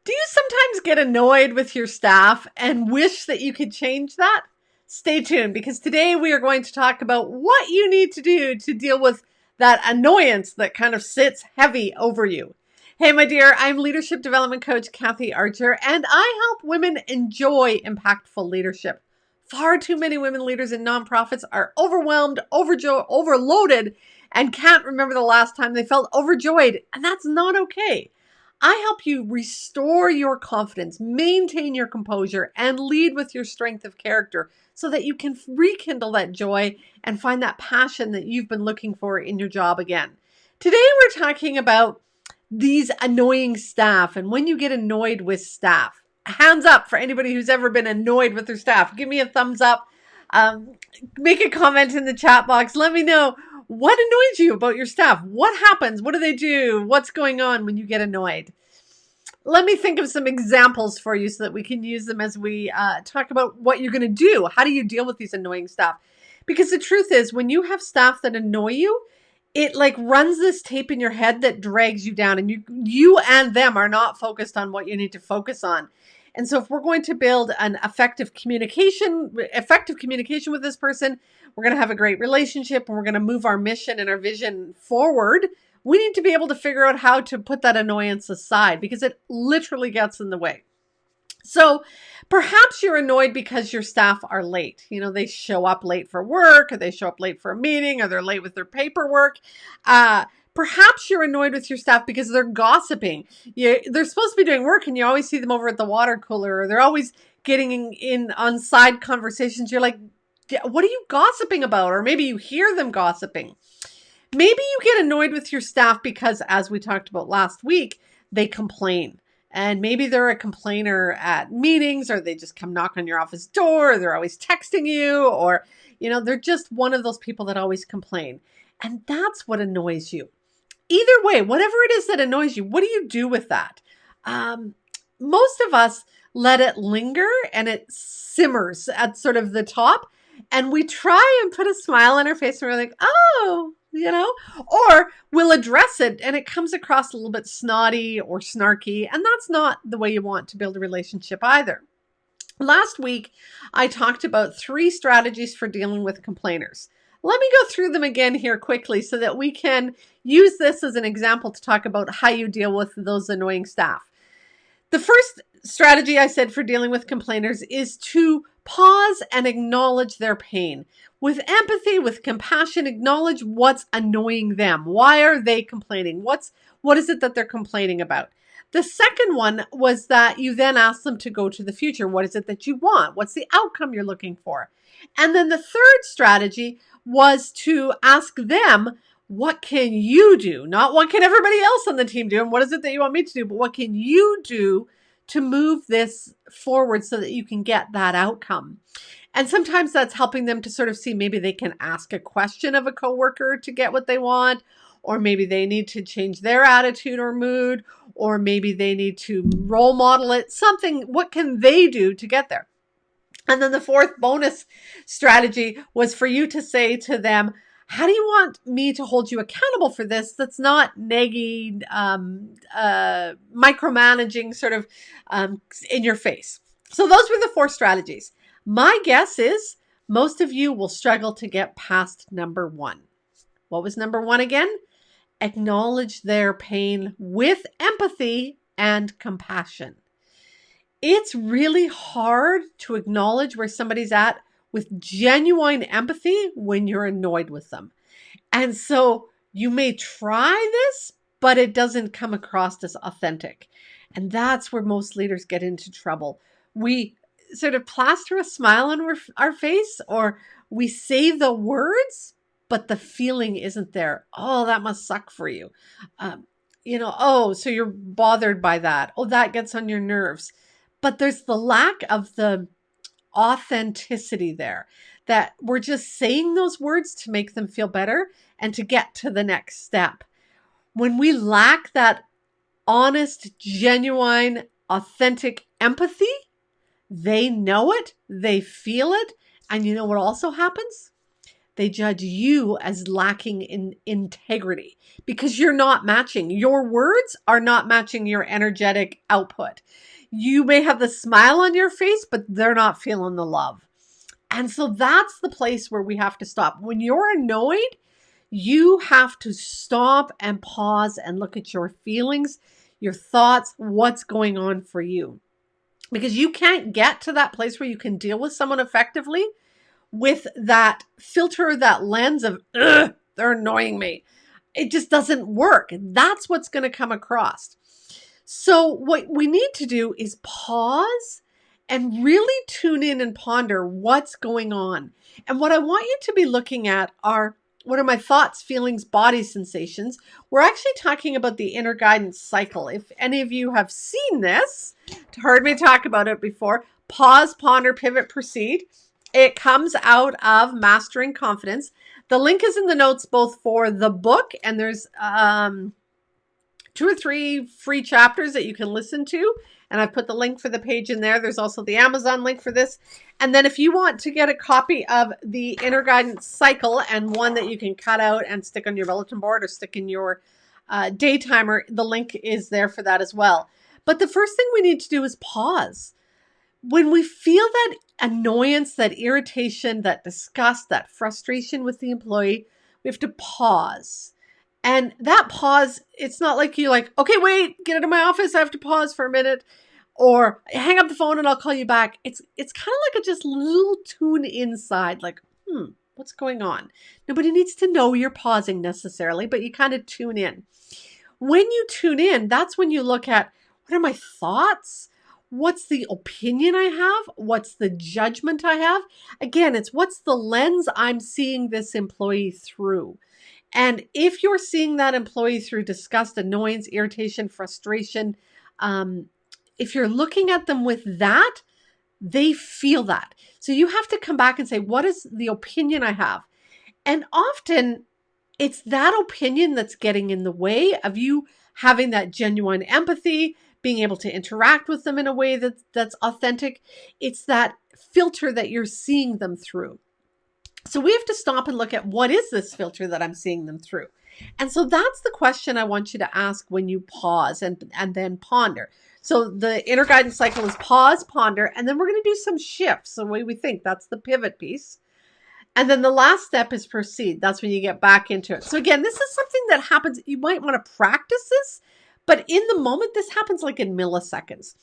Do you sometimes get annoyed with your staff and wish that you could change that? Stay tuned because today we are going to talk about what you need to do to deal with that annoyance that kind of sits heavy over you. Hey, my dear, I'm leadership development coach Kathy Archer, and I help women enjoy impactful leadership. Far too many women leaders in nonprofits are overwhelmed, overloaded, and can't remember the last time they felt overjoyed, and that's not okay. I help you restore your confidence, maintain your composure, and lead with your strength of character so that you can rekindle that joy and find that passion that you've been looking for in your job again. Today, we're talking about these annoying staff and when you get annoyed with staff. Hands up for anybody who's ever been annoyed with their staff. Give me a thumbs up. Make a comment in the chat box. Let me know what annoys you about your staff. What happens? What do they do? What's going on when you get annoyed? Let me think of some examples for you so that we can use them as we talk about what you're going to do. How do you deal with these annoying staff? Because the truth is, when you have staff that annoy you, it like runs this tape in your head that drags you down, and you and them are not focused on what you need to focus on. And so if we're going to build an effective communication with this person, we're going to have a great relationship, and we're going to move our mission and our vision forward. We need to be able to figure out how to put that annoyance aside because it literally gets in the way. So perhaps you're annoyed because your staff are late. You know, they show up late for work, or they show up late for a meeting, or they're late with their paperwork. Perhaps you're annoyed with your staff because they're gossiping. They're supposed to be doing work, and you always see them over at the water cooler, or they're always getting in on side conversations. You're like, what are you gossiping about? Or maybe you hear them gossiping. Maybe you get annoyed with your staff because, as we talked about last week, they complain. And maybe they're a complainer at meetings, or they just come knock on your office door, or they're always texting you, or, they're just one of those people that always complain. And that's what annoys you. Either way, whatever it is that annoys you, what do you do with that? Most of us let it linger and it simmers at sort of the top. And we try and put a smile on our face and we're like, oh, or we'll address it and it comes across a little bit snotty or snarky. And that's not the way you want to build a relationship either. Last week, I talked about 3 strategies for dealing with complainers. Let me go through them again here quickly so that we can use this as an example to talk about how you deal with those annoying staff. The first strategy I said for dealing with complainers is to pause and acknowledge their pain. With empathy, with compassion, acknowledge what's annoying them. Why are they complaining? What is it that they're complaining about? The second one was that you then ask them to go to the future. What is it that you want? What's the outcome you're looking for? And then the third strategy was to ask them, what can you do? Not what can everybody else on the team do, and what is it that you want me to do, but what can you do to move this forward so that you can get that outcome? And sometimes that's helping them to sort of see maybe they can ask a question of a coworker to get what they want, or maybe they need to change their attitude or mood, or maybe they need to role model it, something. What can they do to get there? And then the fourth bonus strategy was for you to say to them, how do you want me to hold you accountable for this? That's not nagging, micromanaging sort of in your face. So those were the 4 strategies. My guess is most of you will struggle to get past number 1. What was number 1 again? Acknowledge their pain with empathy and compassion. It's really hard to acknowledge where somebody's at with genuine empathy when you're annoyed with them. And so you may try this, but it doesn't come across as authentic. And that's where most leaders get into trouble. We sort of plaster a smile on our face, or we say the words, but the feeling isn't there. Oh, that must suck for you. Oh, so you're bothered by that. Oh, that gets on your nerves. But there's the lack of the authenticity there, that we're just saying those words to make them feel better and to get to the next step. When we lack that honest, genuine, authentic empathy, they know it, they feel it, and you know what also happens? They judge you as lacking in integrity because you're not matching. Your words are not matching your energetic output. You may have the smile on your face, but they're not feeling the love. And so that's the place where we have to stop. When you're annoyed, you have to stop and pause and look at your feelings, your thoughts, what's going on for you. Because you can't get to that place where you can deal with someone effectively with that filter, that lens of, ugh, they're annoying me. It just doesn't work. That's what's going to come across. So what we need to do is pause and really tune in and ponder what's going on. And what I want you to be looking at are, what are my thoughts, feelings, body sensations? We're actually talking about the inner guidance cycle. If any of you have seen this, heard me talk about it before, pause, ponder, pivot, proceed. It comes out of Mastering Confidence. The link is in the notes both for the book, and there's 2 or 3 free chapters that you can listen to. And I've put the link for the page in there. There's also the Amazon link for this. And then if you want to get a copy of the Inner Guidance Cycle, and one that you can cut out and stick on your bulletin board or stick in your day timer, the link is there for that as well. But the first thing we need to do is pause. When we feel that annoyance, that irritation, that disgust, that frustration with the employee, we have to pause. And that pause, it's not like you like, okay, wait, get out of my office. I have to pause for a minute, or hang up the phone and I'll call you back. It's kind of like a just little tune inside, like, what's going on? Nobody needs to know you're pausing necessarily, but you kind of tune in. When you tune in, that's when you look at, what are my thoughts? What's the opinion I have? What's the judgment I have? Again, it's what's the lens I'm seeing this employee through. And if you're seeing that employee through disgust, annoyance, irritation, frustration, if you're looking at them with that, they feel that. So you have to come back and say, what is the opinion I have? And often it's that opinion that's getting in the way of you having that genuine empathy, being able to interact with them in a way that's authentic. It's that filter that you're seeing them through. So we have to stop and look at, what is this filter that I'm seeing them through? And so that's the question I want you to ask when you pause and then ponder. So the inner guidance cycle is pause, ponder, and then we're going to do some shifts, the way we think. That's the pivot piece. And then the last step is proceed. That's when you get back into it. So again, this is something that happens. You might want to practice this, but in the moment, this happens like in milliseconds.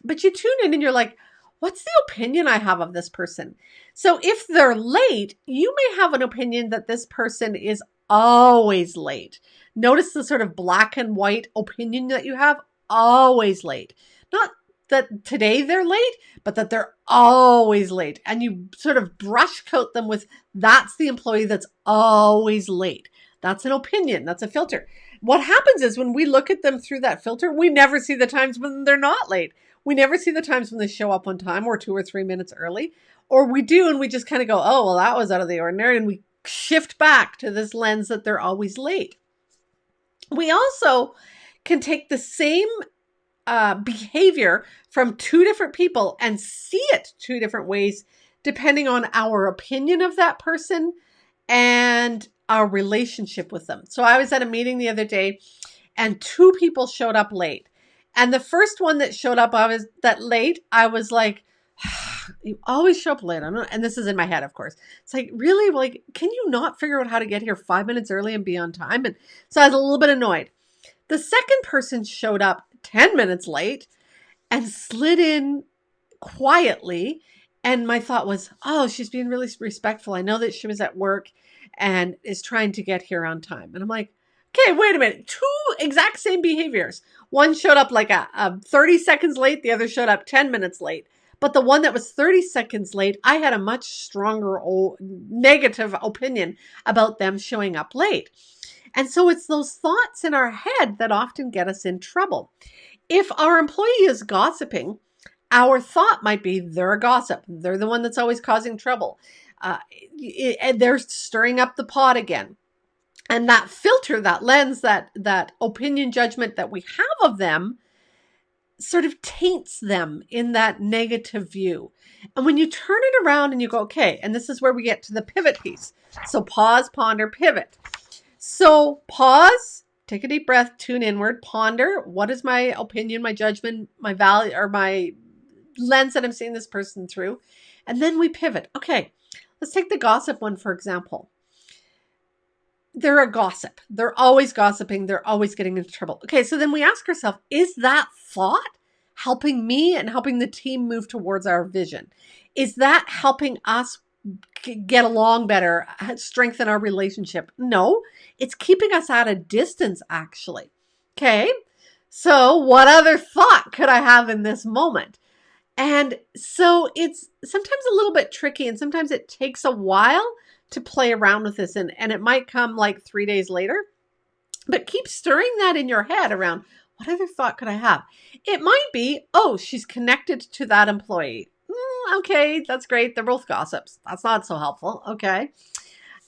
But you tune in and you're like, what's the opinion I have of this person? So if they're late, you may have an opinion that this person is always late. Notice the sort of black and white opinion that you have, always late. Not that today they're late, but that they're always late. And you sort of brush coat them with, that's the employee that's always late. That's an opinion. That's a filter. What happens is when we look at them through that filter, we never see the times when they're not late. We never see the times when they show up on time or 2 or 3 minutes early. Or we do, and we just kind of go, oh, well, that was out of the ordinary. And we shift back to this lens that they're always late. We also can take the same behavior from 2 different people and see it 2 different ways, depending on our opinion of that person and our relationship with them. So I was at a meeting the other day and 2 people showed up late. And the first one that showed up, I was like, you always show up late. And this is in my head, of course. It's like, really? Like, can you not figure out how to get here 5 minutes early and be on time? And so I was a little bit annoyed. The second person showed up 10 minutes late and slid in quietly. And my thought was, oh, she's being really respectful. I know that she was at work and is trying to get here on time. And I'm like, okay, wait a minute. 2 exact same behaviors. One showed up like a 30 seconds late. The other showed up 10 minutes late. But the one that was 30 seconds late, I had a much stronger negative opinion about them showing up late. And so it's those thoughts in our head that often get us in trouble. If our employee is gossiping, our thought might be, they're a gossip. They're the one that's always causing trouble. And they're stirring up the pot again. And that filter, that lens, that opinion judgment that we have of them sort of taints them in that negative view. And when you turn it around and you go, okay, and this is where we get to the pivot piece. So pause, ponder, pivot. So pause, take a deep breath, tune inward, ponder. What is my opinion, my judgment, my value, or my lens that I'm seeing this person through? And then we pivot. Okay, let's take the gossip one, for example. They're a gossip. They're always gossiping. They're always getting into trouble. Okay, so then we ask ourselves, is that thought helping me and helping the team move towards our vision? Is that helping us get along better, strengthen our relationship? No, it's keeping us at a distance, actually. Okay, so what other thought could I have in this moment? And so it's sometimes a little bit tricky, and sometimes it takes a while to play around with this, and it might come like 3 days later, but keep stirring that in your head around, what other thought could I have? It might be, oh, she's connected to that employee. Okay, that's great. They're both gossips. That's not so helpful. Okay.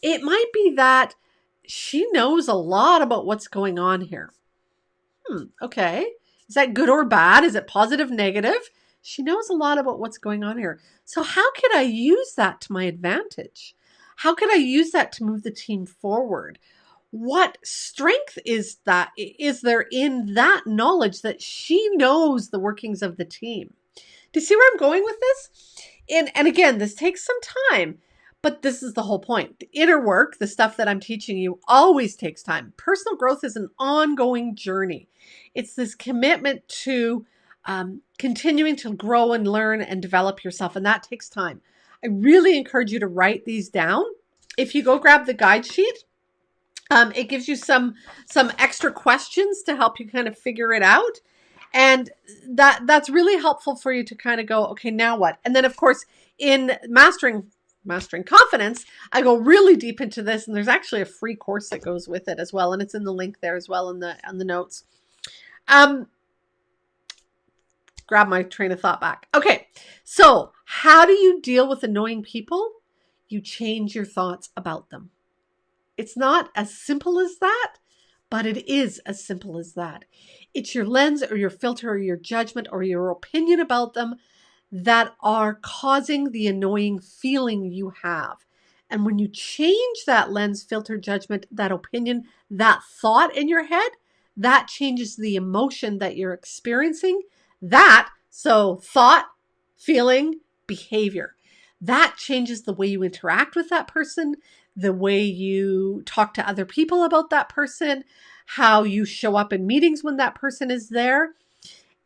It might be that she knows a lot about what's going on here. Okay. Is that good or bad? Is it positive, negative? She knows a lot about what's going on here. So how could I use that to my advantage? How could I use that to move the team forward? What strength is there in that knowledge that she knows the workings of the team? Do you see where I'm going with this? And again, this takes some time, but this is the whole point. The inner work, the stuff that I'm teaching you, always takes time. Personal growth is an ongoing journey. It's this commitment to continuing to grow and learn and develop yourself, and that takes time. I really encourage you to write these down. If you go grab the guide sheet, it gives you some extra questions to help you kind of figure it out. And that's really helpful for you to kind of go, okay, now what? And then, of course, in mastering confidence, I go really deep into this, and there's actually a free course that goes with it as well, and it's in the link there as well on the notes. Grab my train of thought back. Okay, so how do you deal with annoying people? You change your thoughts about them. It's not as simple as that, but it is as simple as that. It's your lens or your filter or your judgment or your opinion about them that are causing the annoying feeling you have. And when you change that lens, filter, judgment, that opinion, that thought in your head, that changes the emotion that you're experiencing. So thought, feeling, behavior. That changes the way you interact with that person, the way you talk to other people about that person, how you show up in meetings when that person is there.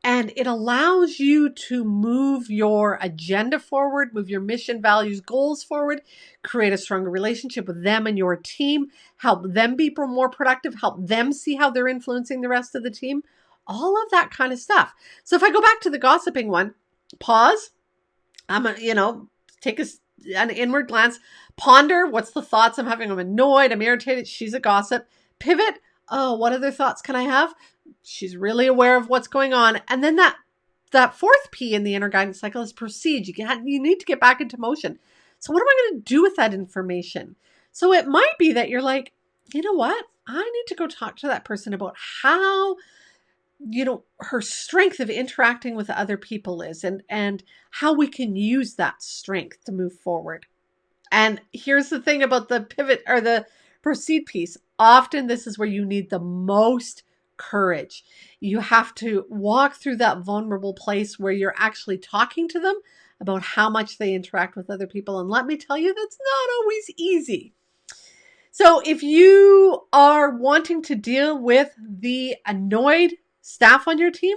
And it allows you to move your agenda forward, move your mission, values, goals forward, create a stronger relationship with them and your team, help them be more productive, help them see how they're influencing the rest of the team, all of that kind of stuff. So if I go back to the gossiping one, pause, take an inward glance, ponder, what's the thoughts I'm having? I'm annoyed, I'm irritated, she's a gossip. Pivot, oh, what other thoughts can I have? She's really aware of what's going on. And then that fourth P in the inner guidance cycle is proceed. You need to get back into motion. So what am I going to do with that information? So it might be that you're like, you know what? I need to go talk to that person about how, her strength of interacting with other people is, and how we can use that strength to move forward. And here's the thing about the pivot or the proceed piece. Often this is where you need the most courage. You have to walk through that vulnerable place where you're actually talking to them about how much they interact with other people. And let me tell you, that's not always easy. So if you are wanting to deal with the annoyed staff on your team,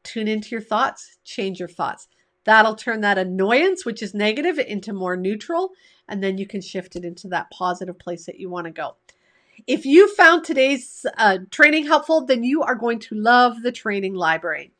tune into your thoughts, change your thoughts. That'll turn that annoyance, which is negative, into more neutral, and then you can shift it into that positive place that you want to go. If you found today's training helpful, then you are going to love the training library.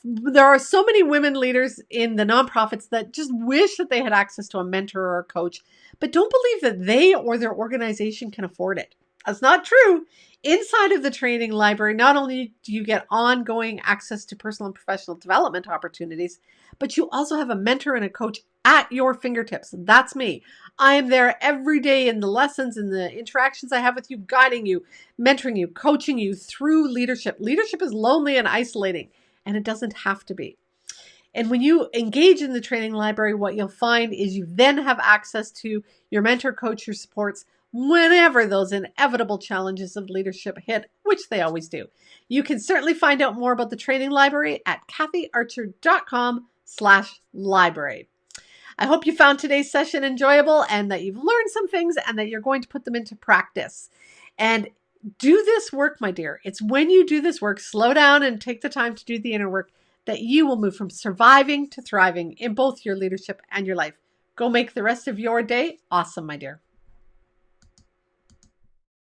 There are so many women leaders in the nonprofits that just wish that they had access to a mentor or a coach, but don't believe that they or their organization can afford it. That's not true. Inside of the training library, not only do you get ongoing access to personal and professional development opportunities, but you also have a mentor and a coach at your fingertips. That's me. I am there every day in the lessons and the interactions I have with you, guiding you, mentoring you, coaching you through leadership. Leadership is lonely and isolating, and it doesn't have to be. And when you engage in the training library, what you'll find is you then have access to your mentor, coach, your supports whenever those inevitable challenges of leadership hit, which they always do. You can certainly find out more about the training library at kathyarcher.com/library. I hope you found today's session enjoyable and that you've learned some things and that you're going to put them into practice. And do this work, my dear. It's when you do this work, slow down and take the time to do the inner work, that you will move from surviving to thriving in both your leadership and your life. Go make the rest of your day awesome, my dear.